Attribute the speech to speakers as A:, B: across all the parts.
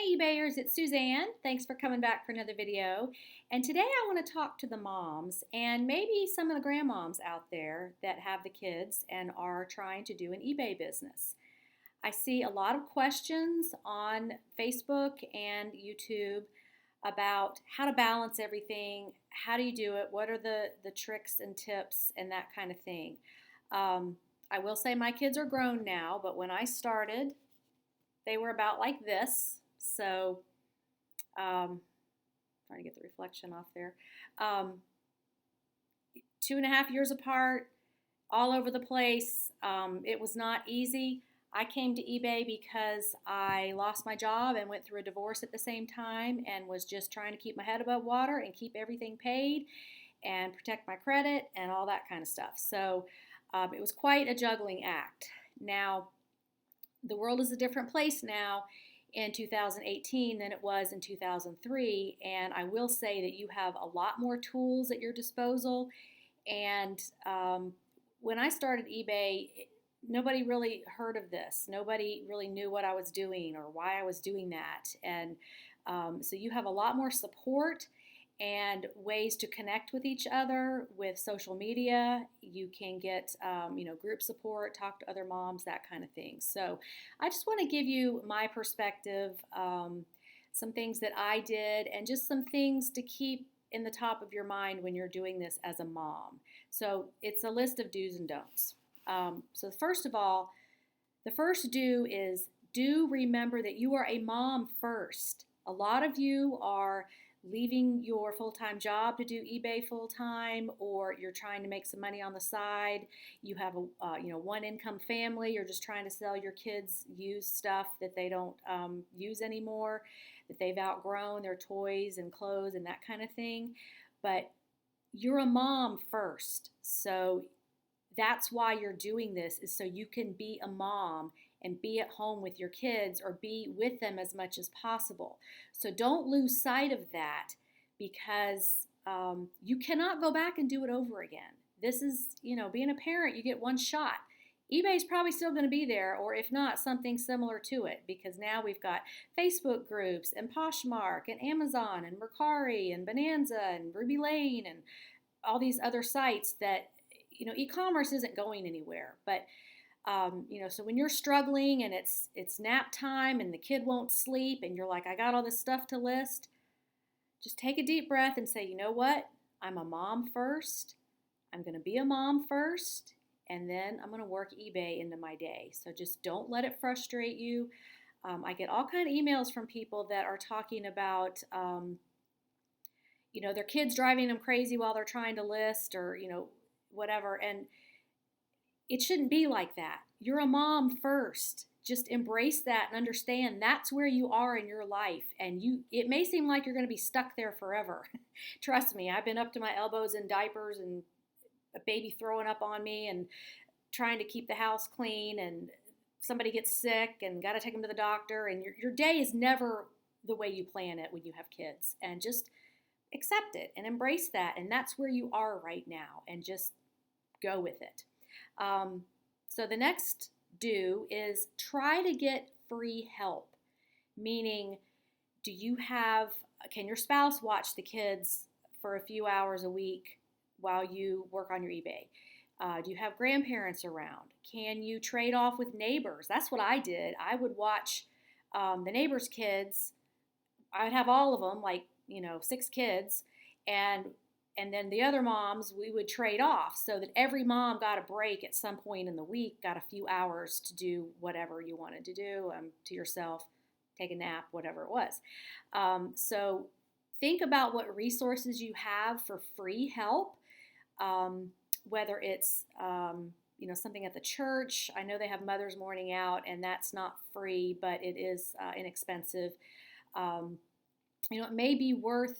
A: Hey eBayers, it's Suzanne. Thanks for coming back for another video. And today I want to talk to the moms and maybe some of the grandmoms out there that have the kids and are trying to do an eBay business. I see a lot of questions on Facebook and YouTube about how to balance everything, how do you do it, what are the tricks and tips and that kind of thing. I will say my kids are grown now, but when I started, they were about like this. So, trying to get the reflection off there. Um, 2.5 years apart, all over the place. It was not easy. I came to eBay because I lost my job and went through a divorce at the same time and was just trying to keep my head above water and keep everything paid and protect my credit and all that kind of stuff. So it was quite a juggling act. Now, the world is a different place now in 2018 than it was in 2003, and I will say that you have a lot more tools at your disposal. And when I started eBay, nobody really heard of this. Nobody really knew what I was doing or why I was doing that. And so you have a lot more support and ways to connect with each other with social media. You can get, group support, talk to other moms, that kind of thing. So I just want to give you my perspective, some things that I did, and just some things to keep in the top of your mind when you're doing this as a mom. So it's a list of do's and don'ts. So first of all, the first do is do remember that you are a mom first. A lot of you are leaving your full-time job to do eBay full-time, or you're trying to make some money on the side. You have a one-income family. You're just trying to sell your kids used stuff that they don't use anymore, that they've outgrown, their toys and clothes and that kind of thing. But you're a mom first, so that's why you're doing this, is so you can be a mom and be at home with your kids or be with them as much as possible. So don't lose sight of that, because you cannot go back and do it over again. This is, being a parent, you get one shot. eBay's probably still going to be there, or if not, something similar to it, because now we've got Facebook groups and Poshmark and Amazon and Mercari and Bonanza and Ruby Lane and all these other sites that, e-commerce isn't going anywhere. But so when you're struggling and it's nap time and the kid won't sleep and you're like, I got all this stuff to list, just take a deep breath and say, you know what? I'm a mom first. I'm going to be a mom first, and then I'm going to work eBay into my day. So just don't let it frustrate you. I get all kind of emails from people that are talking about, their kids driving them crazy while they're trying to list, or, whatever. And it shouldn't be like that. You're a mom first. Just embrace that and understand that's where you are in your life. And it may seem like you're going to be stuck there forever. Trust me, I've been up to my elbows in diapers and a baby throwing up on me and trying to keep the house clean, and somebody gets sick and got to take them to the doctor. And your day is never the way you plan it when you have kids. And just accept it and embrace that. And that's where you are right now, and just go with it. So the next do is try to get free help, meaning can your spouse watch the kids for a few hours a week while you work on your eBay? Do you have grandparents around? Can you trade off with neighbors? That's what I did. I would watch the neighbors' kids. I would have all of them, like, 6 kids, and then the other moms, we would trade off so that every mom got a break at some point in the week, got a few hours to do whatever you wanted to do to yourself, take a nap, whatever it was. So think about what resources you have for free help, whether it's, something at the church. I know they have Mother's Morning Out, and that's not free, but it is inexpensive. It may be worth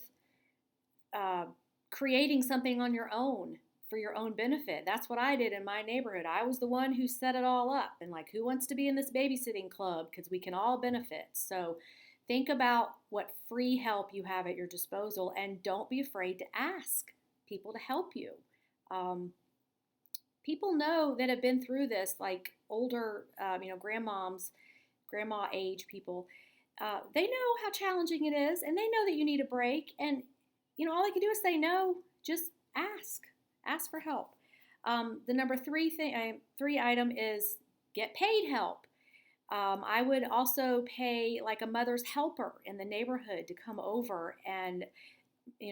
A: creating something on your own for your own benefit. That's what I did in my neighborhood. I was the one who set it all up, and like, who wants to be in this babysitting club? Because we can all benefit. So think about what free help you have at your disposal, and don't be afraid to ask people to help you. People know that have been through this, like older, grandmoms, grandma age people. They know how challenging it is, and they know that you need a break. And all they can do is say no. Just ask for help. The number three item is get paid help. I would also pay like a mother's helper in the neighborhood to come over and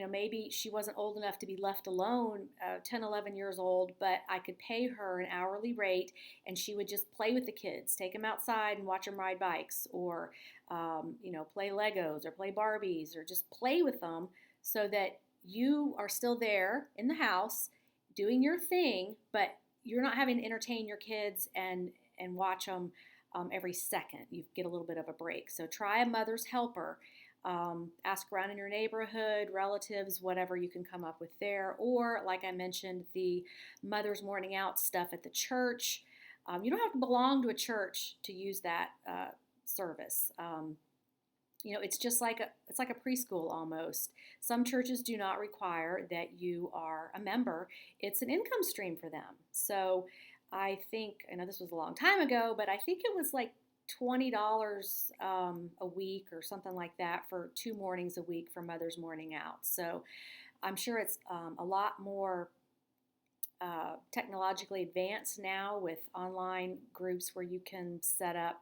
A: maybe she wasn't old enough to be left alone, 10, 11 years old, but I could pay her an hourly rate and she would just play with the kids, take them outside and watch them ride bikes or, play Legos or play Barbies or just play with them so that you are still there in the house doing your thing, but you're not having to entertain your kids and watch them every second. You get a little bit of a break. So try a mother's helper. Ask around in your neighborhood, relatives, whatever you can come up with there. Or, like I mentioned, the Mother's Morning Out stuff at the church. You don't have to belong to a church to use that service. It's just like it's like a preschool almost. Some churches do not require that you are a member. It's an income stream for them. So I think, I know this was a long time ago, but I think it was like $20 a week or something like that for 2 mornings a week for Mother's Morning Out. So I'm sure it's a lot more technologically advanced now with online groups where you can set up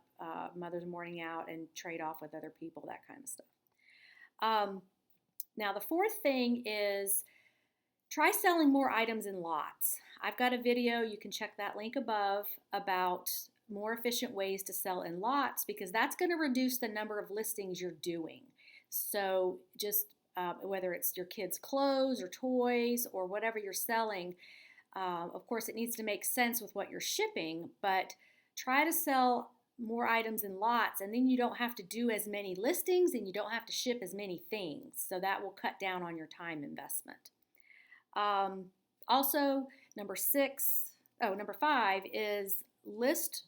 A: Mother's Morning Out and trade off with other people, that kind of stuff. Now, the fourth thing is try selling more items in lots. I've got a video, you can check that link above, about more efficient ways to sell in lots because that's going to reduce the number of listings you're doing. So just whether it's your kids' clothes or toys or whatever you're selling, of course it needs to make sense with what you're shipping, but try to sell more items in lots and then you don't have to do as many listings and you don't have to ship as many things. So that will cut down on your time investment. Also, number 5 is list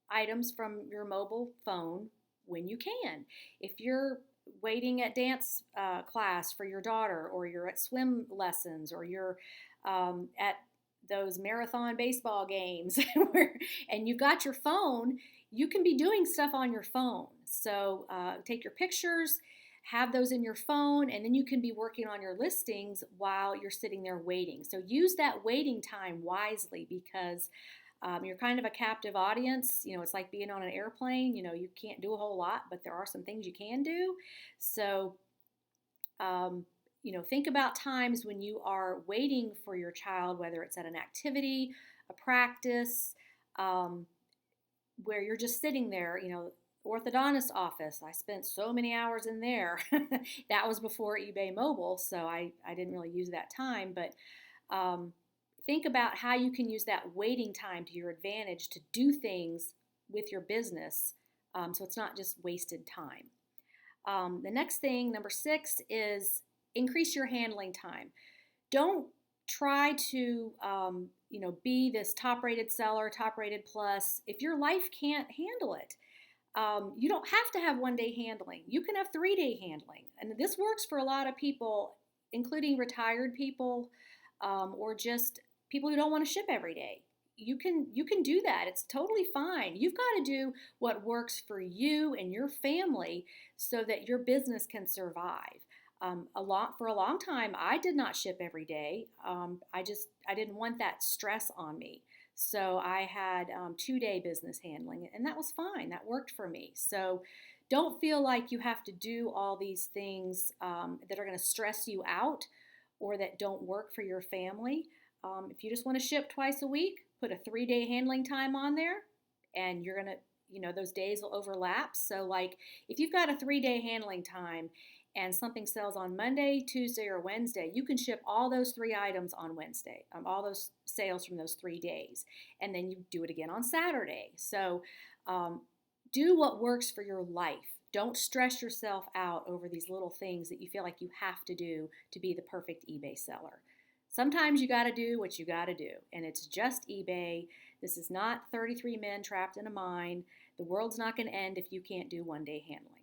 A: items from your mobile phone when you can. If you're waiting at dance class for your daughter, or you're at swim lessons, or you're at those marathon baseball games and you've got your phone, you can be doing stuff on your phone. So take your pictures, have those in your phone, and then you can be working on your listings while you're sitting there waiting. So use that waiting time wisely because you're kind of a captive audience. It's like being on an airplane. You can't do a whole lot, but there are some things you can do. So, think about times when you are waiting for your child, whether it's at an activity, a practice, where you're just sitting there, orthodontist office. I spent so many hours in there. That was before eBay Mobile, so I didn't really use that time, but think about how you can use that waiting time to your advantage to do things with your business so it's not just wasted time. The next thing, number 6, is increase your handling time. Don't try to be this top-rated seller, top-rated plus, if your life can't handle it. You don't have to have 1-day handling. You can have 3-day handling. And this works for a lot of people, including retired people or just people who don't want to ship every day. You can do that. It's totally fine. You've got to do what works for you and your family so that your business can survive. For a long time, I did not ship every day. I didn't want that stress on me. So I had 2-day business handling, and that was fine. That worked for me. So don't feel like you have to do all these things that are going to stress you out or that don't work for your family. If you just want to ship twice a week, put a 3-day handling time on there, and you're going to, those days will overlap. So like if you've got a 3-day handling time and something sells on Monday, Tuesday, or Wednesday, you can ship all those 3 items on Wednesday, all those sales from those 3 days. And then you do it again on Saturday. So do what works for your life. Don't stress yourself out over these little things that you feel like you have to do to be the perfect eBay seller. Sometimes you got to do what you got to do, and it's just eBay. This is not 33 men trapped in a mine. The world's not going to end if you can't do 1-day handling.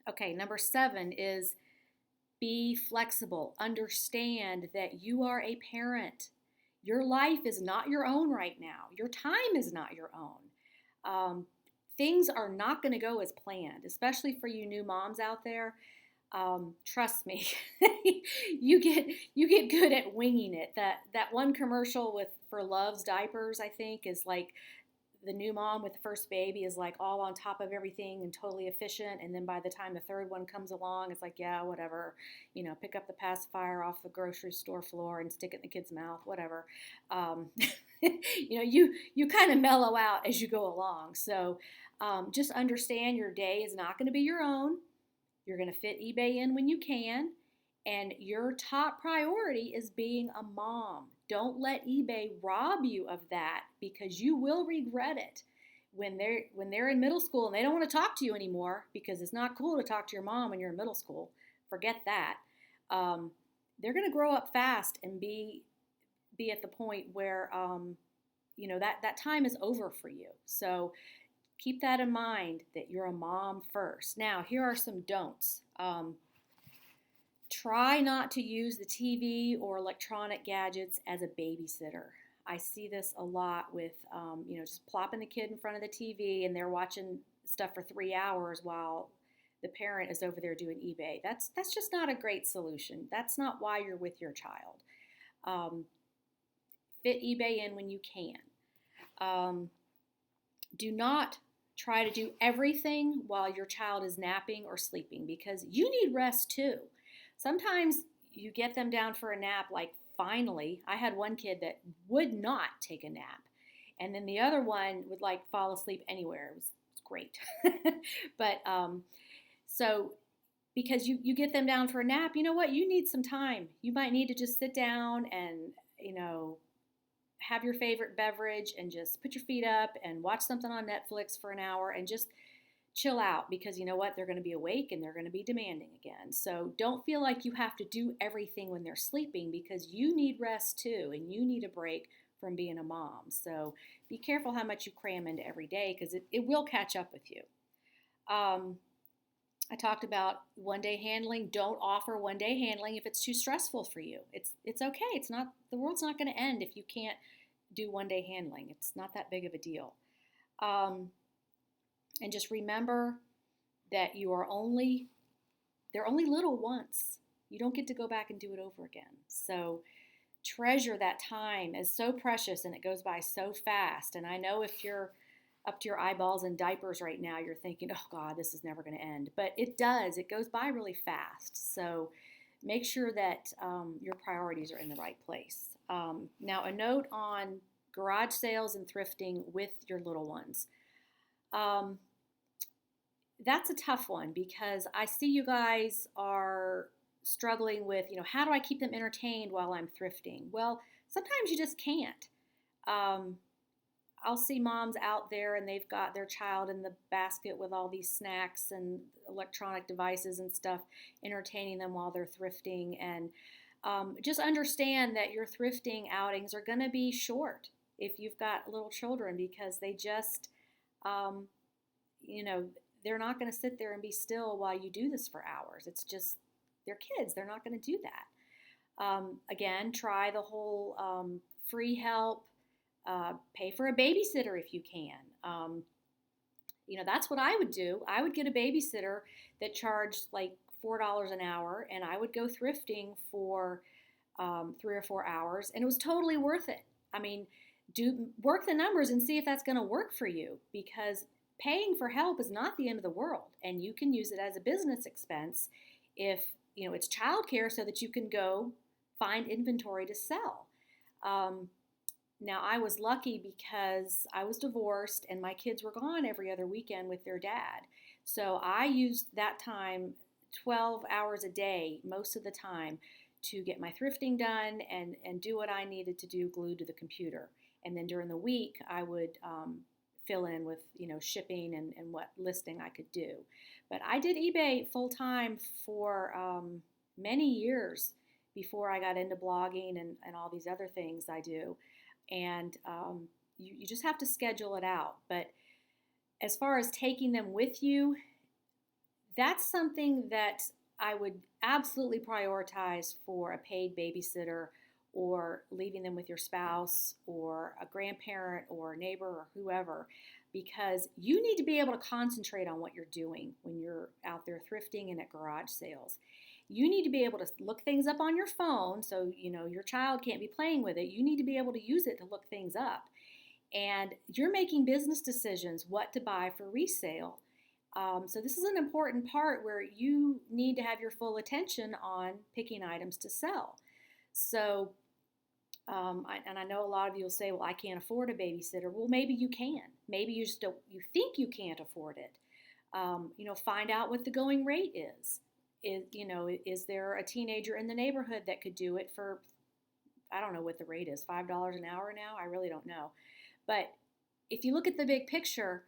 A: Okay, number 7 is be flexible. Understand that you are a parent. Your life is not your own right now. Your time is not your own. things are not going to go as planned, especially for you new moms out there. Trust me, you get good at winging it. That one commercial with for Love's diapers, I think, is like the new mom with the first baby is like all on top of everything and totally efficient, and then by the time the third one comes along, it's like, yeah, whatever, pick up the pacifier off the grocery store floor and stick it in the kid's mouth, whatever. um, you kind of mellow out as you go along. So just understand your day is not going to be your own. You're going to fit eBay in when you can, and your top priority is being a mom. Don't let eBay rob you of that, because you will regret it when they're in middle school and they don't want to talk to you anymore, because it's not cool to talk to your mom when you're in middle school. Forget that. They're going to grow up fast and be at the point where that time is over for you. So keep that in mind, that you're a mom first. Now, here are some don'ts. Try not to use the TV or electronic gadgets as a babysitter. I see this a lot with, just plopping the kid in front of the TV and they're watching stuff for 3 hours while the parent is over there doing eBay. That's just not a great solution. That's not why you're with your child. Fit eBay in when you can. Do not try to do everything while your child is napping or sleeping, because you need rest too. Sometimes you get them down for a nap, like finally. I had one kid that would not take a nap, and then the other one would like fall asleep anywhere. It was great. But so because you get them down for a nap, you know what? You need some time. You might need to just sit down and, have your favorite beverage and just put your feet up and watch something on Netflix for an hour and just chill out, because you know what? They're going to be awake and they're going to be demanding again. So don't feel like you have to do everything when they're sleeping, because you need rest too, and you need a break from being a mom. So be careful how much you cram into every day, because it will catch up with you. I talked about one-day handling. Don't offer one-day handling if it's too stressful for you. It's okay. It's not, the world's not going to end if you can't do one-day handling. It's not that big of a deal. And just remember that they're only little once. You don't get to go back and do it over again. So treasure that time as so precious, and it goes by so fast. And I know if you're up to your eyeballs in diapers right now, you're thinking, oh God, this is never going to end. But it does. It goes by really fast. So make sure that your priorities are in the right place. Now, a note on garage sales and thrifting with your little ones. That's a tough one, because I see you guys are struggling with, how do I keep them entertained while I'm thrifting? Well, sometimes you just can't. I'll see moms out there and they've got their child in the basket with all these snacks and electronic devices and stuff, entertaining them while they're thrifting. And just understand that your thrifting outings are going to be short if you've got little children, because they just, they're not going to sit there and be still while you do this for hours. It's just, they're kids. They're not going to do that. Again, try the whole free help. Pay for a babysitter if you can. That's what I would do. I would get a babysitter that charged like $4 an hour, and I would go thrifting for 3 or 4 hours, and it was totally worth it. I mean, work the numbers and see if that's going to work for you, because paying for help is not the end of the world, and you can use it as a business expense if it's childcare, so that you can go find inventory to sell. Now, I was lucky because I was divorced and my kids were gone every other weekend with their dad. So I used that time, 12 hours a day, most of the time, to get my thrifting done and do what I needed to do glued to the computer. And then during the week, I would fill in with, shipping and what listing I could do. But I did eBay full time for many years before I got into blogging and all these other things I do. And you just have to schedule it out. But as far as taking them with you, that's something that I would absolutely prioritize for a paid babysitter, or leaving them with your spouse or a grandparent or a neighbor or whoever, because you need to be able to concentrate on what you're doing when you're out there thrifting and at garage sales. You need to be able to look things up on your phone so your child can't be playing with it. You need to be able to use it to look things up. And you're making business decisions what to buy for resale. So this is an important part where you need to have your full attention on picking items to sell. So, and I know a lot of you will say, well, I can't afford a babysitter. Well, maybe you can. Maybe you just don't, you think you can't afford it. Find out what the going rate is. Is there a teenager in the neighborhood that could do it for, I don't know what the rate is, $5 an hour now? I really don't know. But if you look at the big picture,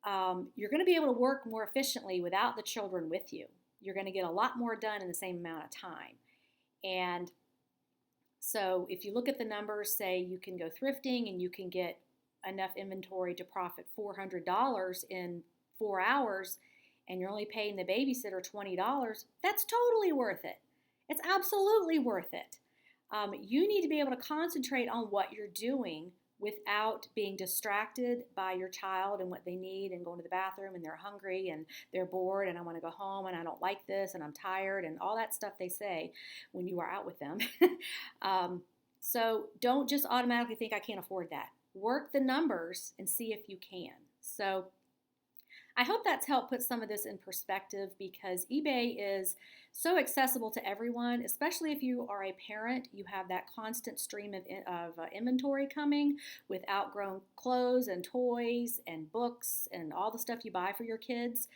A: you're going to be able to work more efficiently without the children with you. You're going to get a lot more done in the same amount of time. And so if you look at the numbers, say you can go thrifting and you can get enough inventory to profit $400 in 4 hours, and you're only paying the babysitter $20, that's totally worth it. It's absolutely worth it. You need to be able to concentrate on what you're doing without being distracted by your child and what they need and going to the bathroom and they're hungry and they're bored and I want to go home and I don't like this and I'm tired and all that stuff they say when you are out with them. So don't just automatically think I can't afford that. Work the numbers and see if you can. So I hope that's helped put some of this in perspective because eBay is so accessible to everyone, especially if you are a parent. You have that constant stream of inventory coming with outgrown clothes and toys and books and all the stuff you buy for your kids.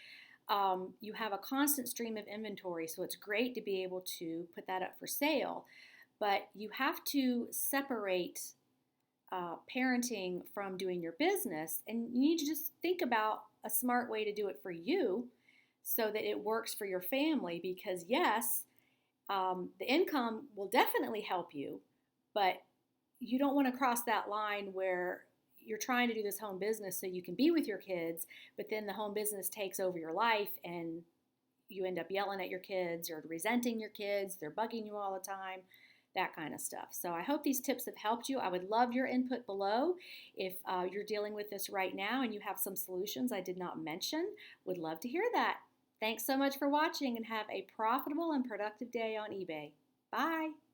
A: You have a constant stream of inventory, so it's great to be able to put that up for sale. But you have to separate parenting from doing your business, and you need to just think about a smart way to do it for you so that it works for your family because yes, the income will definitely help you, but you don't want to cross that line where you're trying to do this home business so you can be with your kids, but then the home business takes over your life and you end up yelling at your kids or resenting your kids, they're bugging you all the time. That kind of stuff. So I hope these tips have helped you. I would love your input below. If you're dealing with this right now and you have some solutions I did not mention, would love to hear that. Thanks so much for watching and have a profitable and productive day on eBay. Bye.